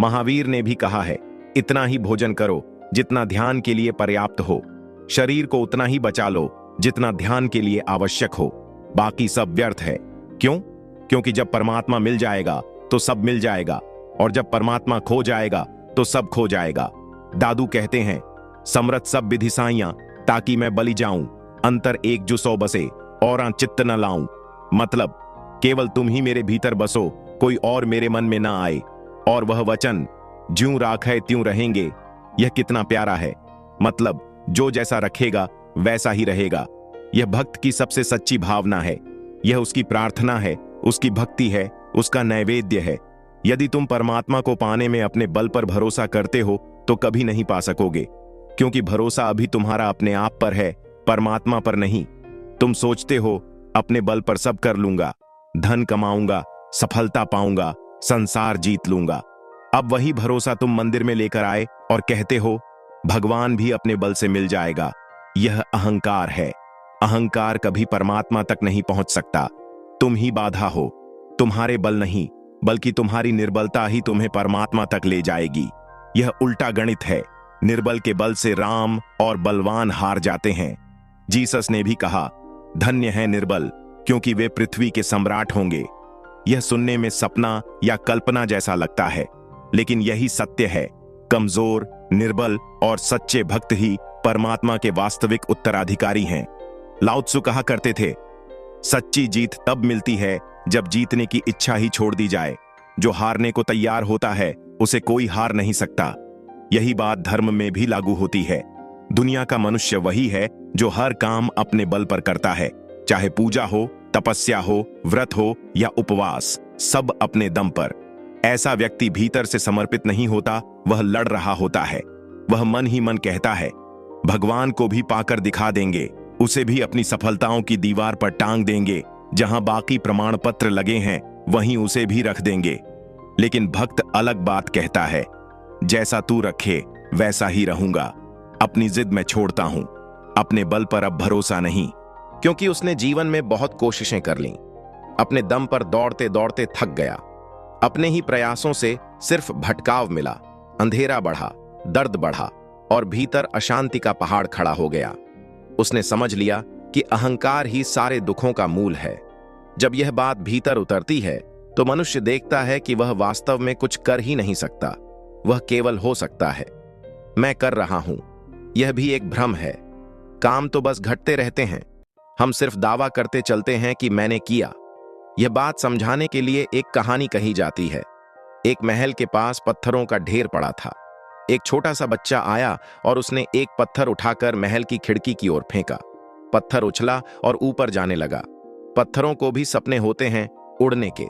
महावीर ने भी कहा है, इतना ही भोजन करो जितना ध्यान के लिए पर्याप्त हो। शरीर को उतना ही बचा लो जितना ध्यान के लिए आवश्यक हो। बाकी सब व्यर्थ है। क्यों? क्योंकि जब परमात्मा मिल जाएगा तो सब मिल जाएगा, और जब परमात्मा खो जाएगा तो सब खो जाएगा। दादू कहते हैं, समरथ सब विधि साइयां, ताकि मैं बलि जाऊं, अंतर एक जो सौ बसे, और चित्त न लाऊं। मतलब केवल तुम ही मेरे भीतर बसो, कोई और मेरे मन में ना आए। और वह वचन, ज्यों राखे त्यों रहेंगे, यह कितना प्यारा है। मतलब जो जैसा रखेगा वैसा ही रहेगा। यह भक्त की सबसे सच्ची भावना है। यह उसकी प्रार्थना है, उसकी भक्ति है, उसका नैवेद्य है। यदि तुम परमात्मा को पाने में अपने बल पर भरोसा करते हो तो कभी नहीं पा सकोगे, क्योंकि भरोसा अभी तुम्हारा अपने आप पर है, परमात्मा पर नहीं। तुम सोचते हो अपने बल पर सब कर लूंगा, धन कमाऊंगा, सफलता पाऊंगा, संसार जीत लूंगा। अब वही भरोसा तुम मंदिर में लेकर आए और कहते हो भगवान भी अपने बल से मिल जाएगा। यह अहंकार है। अहंकार कभी परमात्मा तक नहीं पहुंच सकता। तुम ही बाधा हो। तुम्हारे बल नहीं, बल्कि तुम्हारी निर्बलता ही तुम्हें परमात्मा तक ले जाएगी। यह उल्टा गणित है। निर्बल के बल से राम और बलवान हार जाते हैं। जीसस ने भी कहा, धन्य है निर्बल, क्योंकि वे पृथ्वी के सम्राट होंगे। यह सुनने में सपना या कल्पना जैसा लगता है, लेकिन यही सत्य है। कमजोर, निर्बल और सच्चे भक्त ही परमात्मा के वास्तविक उत्तराधिकारी हैं। लाओ त्सु कहा करते थे, सच्ची जीत तब मिलती है जब जीतने की इच्छा ही छोड़ दी जाए। जो हारने को तैयार होता है उसे कोई हार नहीं सकता। यही बात धर्म में भी लागू होती है। दुनिया का मनुष्य वही है जो हर काम अपने बल पर करता है, चाहे पूजा हो, तपस्या हो, व्रत हो या उपवास, सब अपने दम पर। ऐसा व्यक्ति भीतर से समर्पित नहीं होता, वह लड़ रहा होता है। वह मन ही मन कहता है, भगवान को भी पाकर दिखा देंगे, उसे भी अपनी सफलताओं की दीवार पर टांग देंगे, जहां बाकी प्रमाण पत्र लगे हैं वहीं उसे भी रख देंगे। लेकिन भक्त अलग बात कहता है, जैसा तू रखे वैसा ही रहूंगा। अपनी जिद मैं छोड़ता हूं, अपने बल पर अब भरोसा नहीं, क्योंकि उसने जीवन में बहुत कोशिशें कर लीं। अपने दम पर दौड़ते दौड़ते थक गया। अपने ही प्रयासों से सिर्फ भटकाव मिला, अंधेरा बढ़ा, दर्द बढ़ा और भीतर अशांति का पहाड़ खड़ा हो गया। उसने समझ लिया कि अहंकार ही सारे दुखों का मूल है। जब यह बात भीतर उतरती है तो मनुष्य देखता है कि वह वास्तव में कुछ कर ही नहीं सकता, वह केवल हो सकता है। मैं कर रहा हूं, यह भी एक भ्रम है। काम तो बस घटते रहते हैं, हम सिर्फ दावा करते चलते हैं कि मैंने किया। यह बात समझाने के लिए एक कहानी कही जाती है। एक महल के पास पत्थरों का ढेर पड़ा था। एक छोटा सा बच्चा आया और उसने एक पत्थर उठाकर महल की खिड़की की ओर फेंका। पत्थर उछला और ऊपर जाने लगा। पत्थरों को भी सपने होते हैं उड़ने के।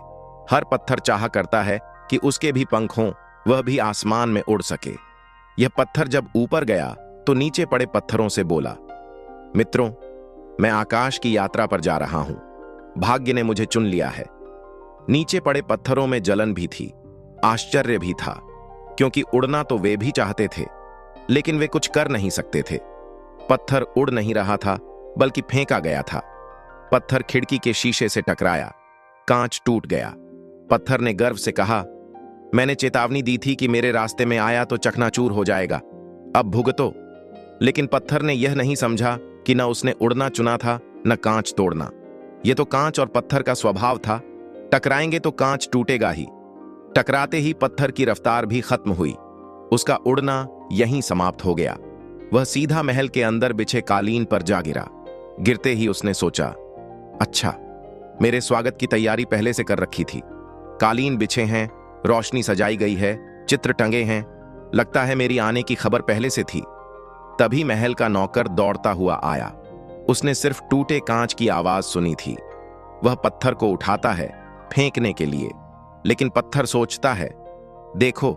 हर पत्थर चाहा करता है कि उसके भी पंख हों, वह भी आसमान में उड़ सके। यह पत्थर जब ऊपर गया तो नीचे पड़े पत्थरों से बोला, मित्रों, मैं आकाश की यात्रा पर जा रहा हूं। भाग्य ने मुझे चुन लिया है। नीचे पड़े पत्थरों में जलन भी थी, आश्चर्य भी था, क्योंकि उड़ना तो वे भी चाहते थे, लेकिन वे कुछ कर नहीं सकते थे। पत्थर उड़ नहीं रहा था, बल्कि फेंका गया था। पत्थर खिड़की के शीशे से टकराया, कांच टूट गया। पत्थर ने गर्व से कहा, मैंने चेतावनी दी थी कि मेरे रास्ते में आया तो चकनाचूर हो जाएगा, अब भुगतो। लेकिन पत्थर ने यह नहीं समझा कि न उसने उड़ना चुना था, न कांच तोड़ना। यह तो कांच और पत्थर का स्वभाव था, टकराएंगे तो कांच टूटेगा ही। टकराते ही पत्थर की रफ्तार भी खत्म हुई, उसका उड़ना यहीं समाप्त हो गया। वह सीधा महल के अंदर बिछे कालीन पर जा गिरा। गिरते ही उसने सोचा, अच्छा, मेरे स्वागत की तैयारी पहले से कर रखी थी। कालीन बिछे हैं, रोशनी सजाई गई है, चित्र टंगे हैं, लगता है मेरी आने की खबर पहले से थी। तभी महल का नौकर दौड़ता हुआ आया। उसने सिर्फ टूटे कांच की आवाज सुनी थी। वह पत्थर को उठाता है फेंकने के लिए, लेकिन पत्थर सोचता है, देखो,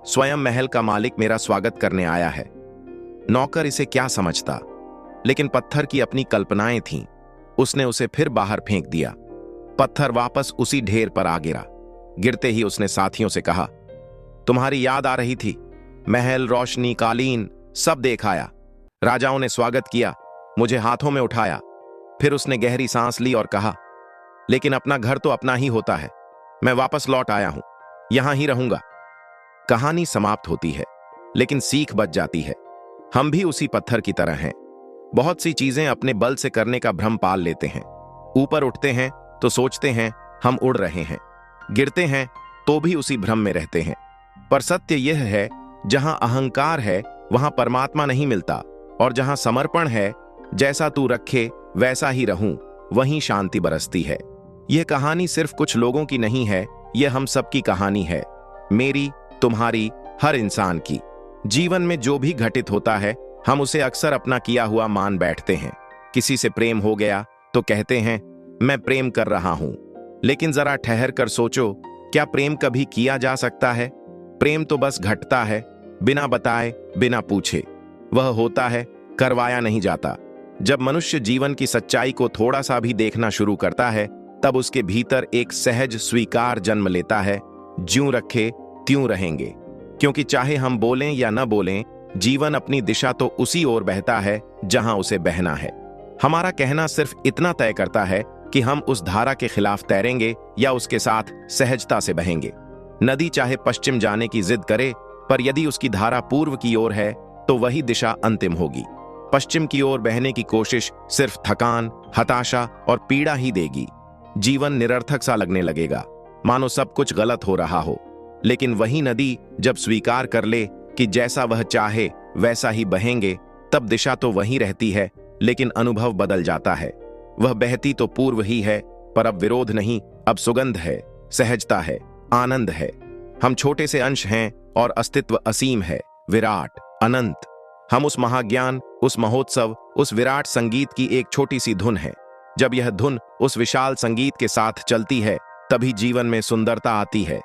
स्वयं महल का मालिक मेरा स्वागत करने आया है। नौकर इसे क्या समझता, लेकिन पत्थर की अपनी कल्पनाएं थीं। उसने उसे फिर बाहर फेंक दिया। पत्थर वापस उसी ढेर पर आ गिरा। गिरते ही उसने साथियों से कहा, तुम्हारी याद आ रही थी। महल, रोशनी, कालीन सब देख आया। राजाओं ने स्वागत किया, मुझे हाथों में उठाया। फिर उसने गहरी सांस ली और कहा, लेकिन अपना घर तो अपना ही होता है। मैं वापस लौट आया हूं, यहां ही रहूंगा। कहानी समाप्त होती है, लेकिन सीख बच जाती है। हम भी उसी पत्थर की तरह हैं। बहुत सी चीजें अपने बल से करने का भ्रम पाल लेते हैं। ऊपर उठते हैं तो सोचते हैं हम उड़ रहे हैं, गिरते हैं तो भी उसी भ्रम में रहते हैं। पर सत्य यह है, जहां अहंकार है वहां परमात्मा नहीं मिलता, और जहां समर्पण है, जैसा तू रखे वैसा ही रहूं, वहीं शांति बरसती है। यह कहानी सिर्फ कुछ लोगों की नहीं है, यह हम सबकी कहानी है, मेरी, तुम्हारी, हर इंसान की। जीवन में जो भी घटित होता है, हम उसे अक्सर अपना किया हुआ मान बैठते हैं। किसी से प्रेम हो गया तो कहते हैं, मैं प्रेम कर रहा हूं। लेकिन जरा ठहर कर सोचो, क्या प्रेम कभी किया जा सकता है? प्रेम तो बस घटता है, बिना बताए, बिना पूछे। वह होता है, करवाया नहीं जाता। जब मनुष्य जीवन की सच्चाई को थोड़ा सा भी देखना शुरू करता है, तब उसके भीतर एक सहज स्वीकार जन्म लेता है, ज्यों रखे त्यों रहेंगे। क्योंकि चाहे हम बोलें या न बोलें, जीवन अपनी दिशा तो उसी ओर बहता है जहां उसे बहना है। हमारा कहना सिर्फ इतना तय करता है कि हम उस धारा के खिलाफ तैरेंगे या उसके साथ सहजता से बहेंगे। नदी चाहे पश्चिम जाने की जिद करे, पर यदि उसकी धारा पूर्व की ओर है तो वही दिशा अंतिम होगी। पश्चिम की ओर बहने की कोशिश सिर्फ थकान, हताशा और पीड़ा ही देगी। जीवन निरर्थक सा लगने लगेगा, मानो सब कुछ गलत हो रहा हो। लेकिन वही नदी जब स्वीकार कर ले कि जैसा वह चाहे वैसा ही बहेंगे, तब दिशा तो वही रहती है, लेकिन अनुभव बदल जाता है। वह बहती तो पूर्व ही है, पर अब विरोध नहीं, अब सुगंध है, सहजता है, आनंद है। हम छोटे से अंश हैं और अस्तित्व असीम है, विराट, अनंत। हम उस महाज्ञान, उस महोत्सव, उस विराट संगीत की एक छोटी सी धुन है। जब यह धुन उस विशाल संगीत के साथ चलती है, तभी जीवन में सुंदरता आती है।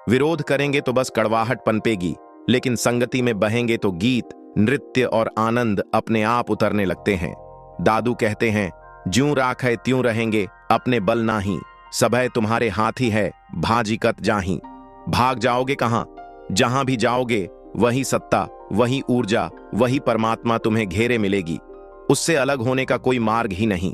विरोध करेंगे तो बस कड़वाहट पनपेगी, लेकिन संगति में बहेंगे तो गीत, नृत्य और आनंद अपने आप उतरने लगते हैं। दादू कहते हैं, ज्यों राख है त्यों रहेंगे, अपने बल नाही, सभय तुम्हारे हाथ ही है, भाजी कत जाही। भाग जाओगे कहां? जहां भी जाओगे वही सत्ता, वही ऊर्जा, वही परमात्मा तुम्हें घेरे मिलेगी। उससे अलग होने का कोई मार्ग ही नहीं।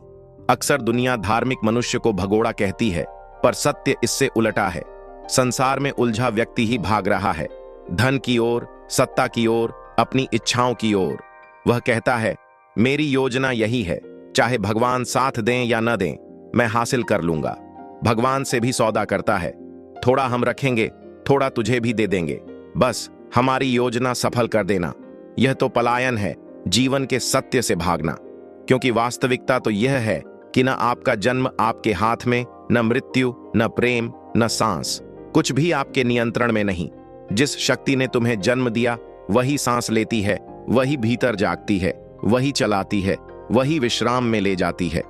अक्सर दुनिया धार्मिक मनुष्य को भगोड़ा कहती है, पर सत्य इससे उलटा है। संसार में उलझा व्यक्ति ही भाग रहा है, धन की ओर, सत्ता की ओर, अपनी इच्छाओं की ओर। वह कहता है, मेरी योजना यही है, चाहे भगवान साथ दें या न दें, मैं हासिल कर लूंगा। भगवान से भी सौदा करता है, थोड़ा हम रखेंगे, थोड़ा तुझे भी दे देंगे, बस हमारी योजना सफल कर देना। यह तो पलायन है, जीवन के सत्य से भागना। क्योंकि वास्तविकता तो यह है कि न आपका जन्म आपके हाथ में, न मृत्यु, न प्रेम, न सांस, कुछ भी आपके नियंत्रण में नहीं। जिस शक्ति ने तुम्हें जन्म दिया वही सांस लेती है, वही भीतर जागती है, वही चलाती है, वही विश्राम में ले जाती है।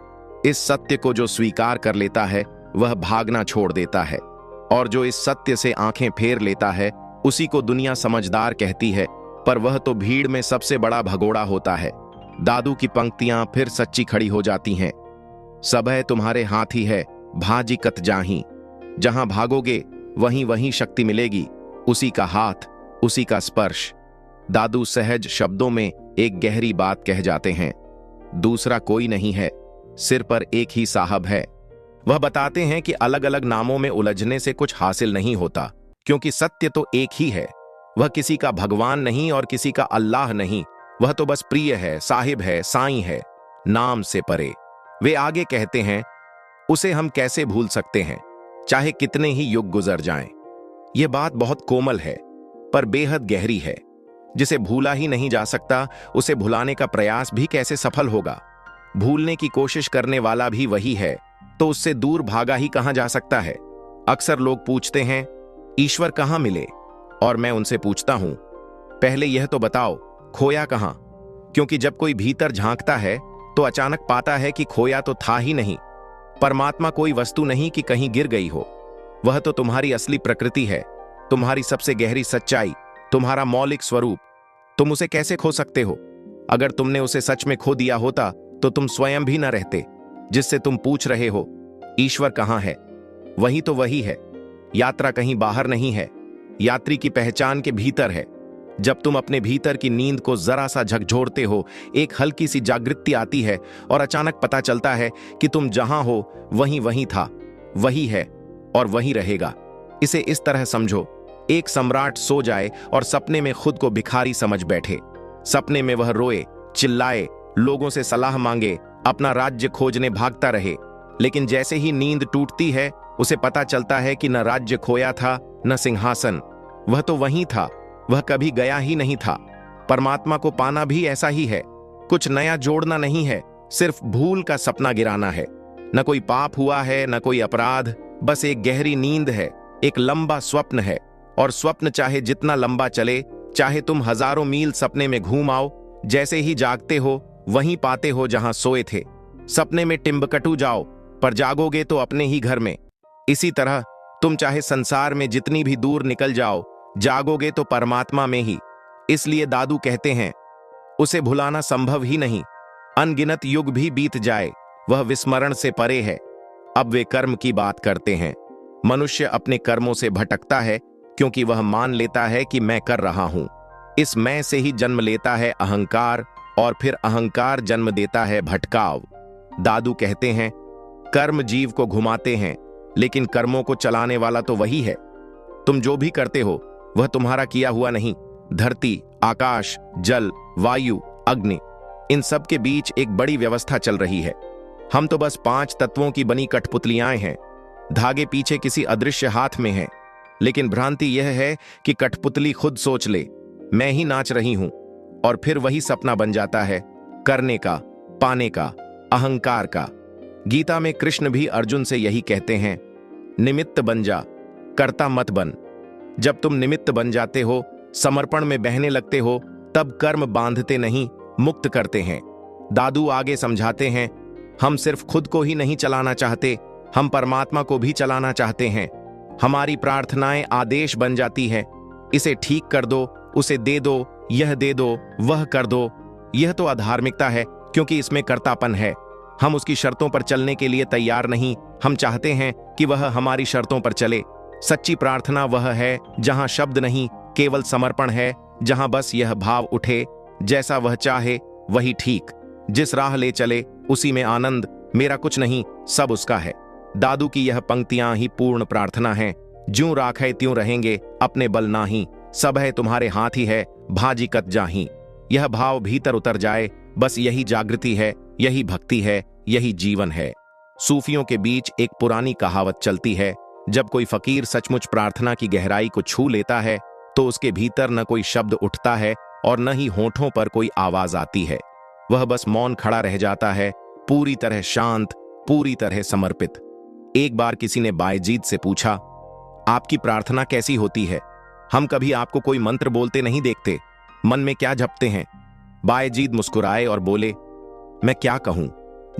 इस सत्य को जो स्वीकार कर लेता है वह भागना छोड़ देता है, और जो इस सत्य से आंखें फेर लेता है उसी को दुनिया समझदार कहती है, पर वह तो भीड़ में सबसे बड़ा भगोड़ा होता है। दादू की पंक्तियां फिर सच्ची खड़ी हो जाती हैं, सभय तुम्हारे हाथ ही है, भाजी कत जाही। जहां भागोगे वहीं वहीं शक्ति मिलेगी, उसी का हाथ, उसी का स्पर्श। दादू सहज शब्दों में एक गहरी बात कह जाते हैं, दूसरा कोई नहीं है, सिर पर एक ही साहब है। वह बताते हैं कि अलग अलग नामों में उलझने से कुछ हासिल नहीं होता, क्योंकि सत्य तो एक ही है। वह किसी का भगवान नहीं और किसी का अल्लाह नहीं, वह तो बस प्रिय है, साहिब है, साईं है, नाम से परे। वे आगे कहते हैं, उसे हम कैसे भूल सकते हैं, चाहे कितने ही युग गुजर जाएं। यह बात बहुत कोमल है, पर बेहद गहरी है। जिसे भूला ही नहीं जा सकता, उसे भुलाने का प्रयास भी कैसे सफल होगा। भूलने की कोशिश करने वाला भी वही है, तो उससे दूर भागा ही कहां जा सकता है। अक्सर लोग पूछते हैं, ईश्वर कहां मिले, और मैं उनसे पूछता हूं, पहले यह तो बताओ, खोया कहां? क्योंकि जब कोई भीतर झांकता है तो अचानक पाता है कि खोया तो था ही नहीं। परमात्मा कोई वस्तु नहीं कि कहीं गिर गई हो, वह तो तुम्हारी असली प्रकृति है, तुम्हारी सबसे गहरी सच्चाई, तुम्हारा मौलिक स्वरूप। तुम उसे कैसे खो सकते हो? अगर तुमने उसे सच में खो दिया होता तो तुम स्वयं भी न रहते। जिससे तुम पूछ रहे हो, ईश्वर कहां है, वही तो वही है। यात्रा कहीं बाहर नहीं है, यात्री की पहचान के भीतर है। जब तुम अपने भीतर की नींद को जरा सा झकझोरते हो, एक हल्की सी जागृति आती है और अचानक पता चलता है कि तुम जहां हो वहीं वहीं था, वही है और वही रहेगा। इसे इस तरह समझो, एक सम्राट सो जाए और सपने में खुद को भिखारी समझ बैठे। सपने में वह रोए, चिल्लाए, लोगों से सलाह मांगे, अपना राज्य खोजने भागता रहे। लेकिन जैसे ही नींद टूटती है, उसे पता चलता है कि न राज्य खोया था, न सिंहासन, वह तो वहीं था, वह कभी गया ही नहीं था। परमात्मा को पाना भी ऐसा ही है, कुछ नया जोड़ना नहीं है, सिर्फ भूल का सपना गिराना है। न कोई पाप हुआ है, न कोई अपराध, बस एक गहरी नींद है, एक लंबा स्वप्न है। और स्वप्न चाहे जितना लंबा चले, चाहे तुम हजारों मील सपने में घूम आओ, जैसे ही जागते हो वहीं पाते हो जहां सोए थे। सपने में टिम्बकटू जाओ, पर जागोगे तो अपने ही घर में। इसी तरह तुम चाहे संसार में जितनी भी दूर निकल जाओ, जागोगे तो परमात्मा में ही। इसलिए दादू कहते हैं, उसे भुलाना संभव ही नहीं। अनगिनत युग भी बीत जाए, वह विस्मरण से परे है। अब वे कर्म की बात करते हैं। मनुष्य अपने कर्मों से भटकता है, क्योंकि वह मान लेता है कि मैं कर रहा हूं। इस मैं से ही जन्म लेता है अहंकार, और फिर अहंकार जन्म देता है भटकाव। दादू कहते हैं, कर्म जीव को घुमाते हैं, लेकिन कर्मों को चलाने वाला तो वही है। तुम जो भी करते हो वह तुम्हारा किया हुआ नहीं। धरती, आकाश, जल, वायु, अग्नि, इन सब के बीच एक बड़ी व्यवस्था चल रही है। हम तो बस 5 तत्वों की बनी कठपुतलियां हैं। धागे पीछे किसी अदृश्य हाथ में हैं। लेकिन भ्रांति यह है कि कठपुतली खुद सोच ले, मैं ही नाच रही हूं, और फिर वही सपना बन जाता है, करने का, पाने का, अहंकार का। गीता में कृष्ण भी अर्जुन से यही कहते हैं, निमित्त बन जा, कर्ता मत बन। जब तुम निमित्त बन जाते हो, समर्पण में बहने लगते हो, तब कर्म बांधते नहीं, मुक्त करते हैं। दादू आगे समझाते हैं, हम सिर्फ खुद को ही नहीं चलाना चाहते, हम परमात्मा को भी चलाना चाहते हैं। हमारी प्रार्थनाएं आदेश बन जाती हैं, इसे ठीक कर दो, उसे दे दो, यह दे दो, वह कर दो। यह तो अधार्मिकता है, क्योंकि इसमें कर्तापन है। हम उसकी शर्तों पर चलने के लिए तैयार नहीं, हम चाहते हैं कि वह हमारी शर्तों पर चले। सच्ची प्रार्थना वह है जहां शब्द नहीं, केवल समर्पण है, जहां बस यह भाव उठे, जैसा वह चाहे वही ठीक, जिस राह ले चले उसी में आनंद, मेरा कुछ नहीं, सब उसका है। दादू की यह पंक्तियां ही पूर्ण प्रार्थना है। ज्यों राखे त्यों रहेंगे, अपने बल नाही, सब है तुम्हारे हाथ ही है, भाजी कत जाही। यह भाव भीतर उतर जाए, बस यही जागृति है, यही भक्ति है, यही जीवन है। सूफियों के बीच एक पुरानी कहावत चलती है, जब कोई फकीर सचमुच प्रार्थना की गहराई को छू लेता है, तो उसके भीतर न कोई शब्द उठता है और न ही होठों पर कोई आवाज आती है। वह बस मौन खड़ा रह जाता है, पूरी तरह शांत, पूरी तरह समर्पित। एक बार किसी ने बायजीद से पूछा, आपकी प्रार्थना कैसी होती है? हम कभी आपको कोई मंत्र बोलते नहीं देखते, मन में क्या जपते हैं? बायजीद मुस्कुराए और बोले, मैं क्या कहूं,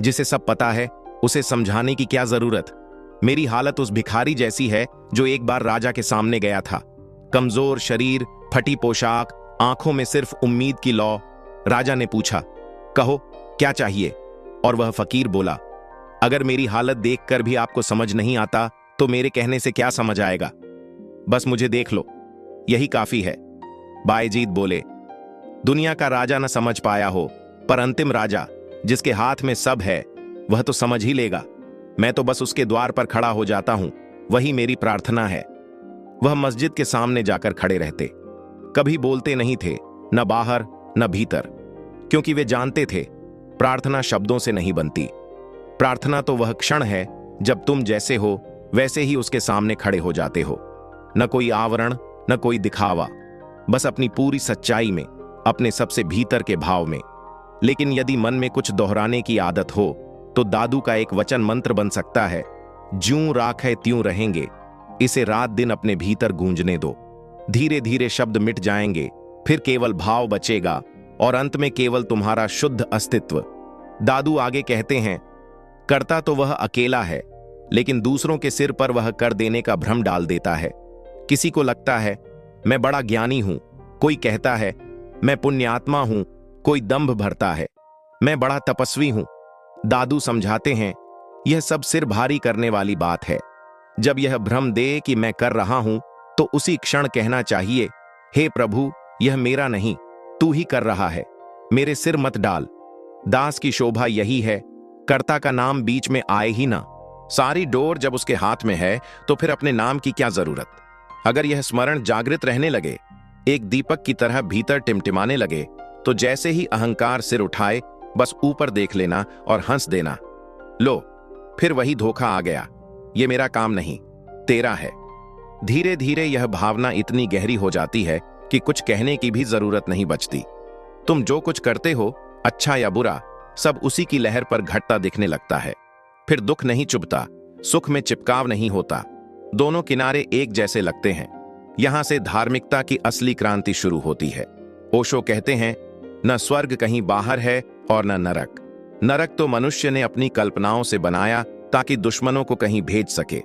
जिसे सब पता है उसे समझाने की क्या जरूरत। मेरी हालत उस भिखारी जैसी है जो एक बार राजा के सामने गया था। कमजोर शरीर, फटी पोशाक, आंखों में सिर्फ उम्मीद की लौ। राजा ने पूछा, कहो क्या चाहिए? और वह फकीर बोला, अगर मेरी हालत देखकर भी आपको समझ नहीं आता तो मेरे कहने से क्या समझ आएगा? बस मुझे देख लो, यही काफी है। बायजीद बोले, दुनिया का राजा न समझ पाया हो, पर अंतिम राजा जिसके हाथ में सब है वह तो समझ ही लेगा। मैं तो बस उसके द्वार पर खड़ा हो जाता हूं, वही मेरी प्रार्थना है। वह मस्जिद के सामने जाकर खड़े रहते, कभी बोलते नहीं थे, न बाहर न भीतर, क्योंकि वे जानते थे प्रार्थना शब्दों से नहीं बनती। प्रार्थना तो वह क्षण है जब तुम जैसे हो वैसे ही उसके सामने खड़े हो जाते हो। न कोई आवरण, न कोई दिखावा, बस अपनी पूरी सच्चाई में, अपने सबसे भीतर के भाव में। लेकिन यदि मन में कुछ दोहराने की आदत हो तो दादू का एक वचन मंत्र बन सकता है, ज्यूं राख है त्यों रहेंगे। इसे रात दिन अपने भीतर गूंजने दो। धीरे धीरे शब्द मिट जाएंगे, फिर केवल भाव बचेगा और अंत में केवल तुम्हारा शुद्ध अस्तित्व। दादू आगे कहते हैं, करता तो वह अकेला है, लेकिन दूसरों के सिर पर वह कर देने का भ्रम डाल देता है। किसी को लगता है मैं बड़ा ज्ञानी हूं, कोई कहता है मैं पुण्यात्मा हूं, कोई दंभ भरता है मैं बड़ा तपस्वी हूं। दादू समझाते हैं यह सब सिर भारी करने वाली बात है। जब यह भ्रम दे कि मैं कर रहा हूं तो उसी क्षण कहना चाहिए, हे प्रभु यह मेरा नहीं, तू ही कर रहा है, मेरे सिर मत डाल। दास की शोभा यही है, कर्ता का नाम बीच में आए ही ना। सारी डोर जब उसके हाथ में है तो फिर अपने नाम की क्या जरूरत। अगर यह स्मरण जागृत रहने लगे, एक दीपक की तरह भीतर टिमटिमाने लगे, तो जैसे ही अहंकार सिर उठाए बस ऊपर देख लेना और हंस देना, लो फिर वही धोखा आ गया, ये मेरा काम नहीं, तेरा है। धीरे धीरे यह भावना इतनी गहरी हो जाती है कि कुछ कहने की भी जरूरत नहीं बचती। तुम जो कुछ करते हो, अच्छा या बुरा, सब उसी की लहर पर घटता दिखने लगता है। फिर दुख नहीं चुभता, सुख में चिपकाव नहीं होता, दोनों किनारे एक जैसे लगते हैं। यहां से धार्मिकता की असली क्रांति शुरू होती है। ओशो कहते हैं, न स्वर्ग कहीं बाहर है और न नरक। नरक तो मनुष्य ने अपनी कल्पनाओं से बनाया ताकि दुश्मनों को कहीं भेज सके।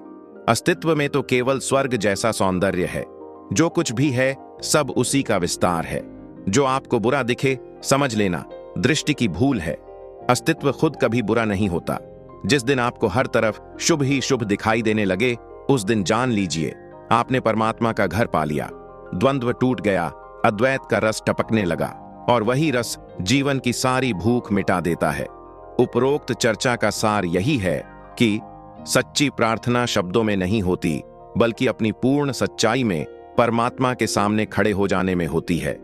अस्तित्व में तो केवल स्वर्ग जैसा सौंदर्य है। जो कुछ भी है सब उसी का विस्तार है। जो आपको बुरा दिखे समझ लेना दृष्टि की भूल है। अस्तित्व खुद कभी बुरा नहीं होता। जिस दिन आपको हर तरफ शुभ ही शुभ दिखाई देने लगे, उस दिन जान लीजिए आपने परमात्मा का घर पा लिया। द्वंद्व टूट गया, अद्वैत का रस टपकने लगा और वही रस जीवन की सारी भूख मिटा देता है। उपरोक्त चर्चा का सार यही है कि सच्ची प्रार्थना शब्दों में नहीं होती, बल्कि अपनी पूर्ण सच्चाई में परमात्मा के सामने खड़े हो जाने में होती है।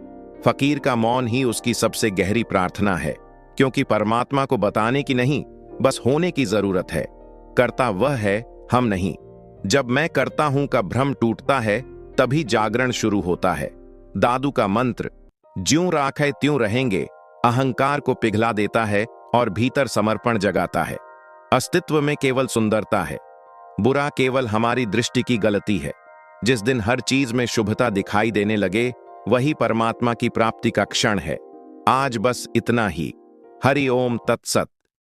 फकीर का मौन ही उसकी सबसे गहरी प्रार्थना है, क्योंकि परमात्मा को बताने की नहीं, बस होने की जरूरत है। करता वह है, हम नहीं। जब मैं करता हूं का भ्रम टूटता है, तभी जागरण शुरू होता है। दादू का मंत्र ज्यूं राखे त्यों रहेंगे अहंकार को पिघला देता है और भीतर समर्पण जगाता है। अस्तित्व में केवल सुंदरता है, बुरा केवल हमारी दृष्टि की गलती है। जिस दिन हर चीज में शुभता दिखाई देने लगे, वही परमात्मा की प्राप्ति का क्षण है। आज बस इतना ही। हरि ओम तत्सत।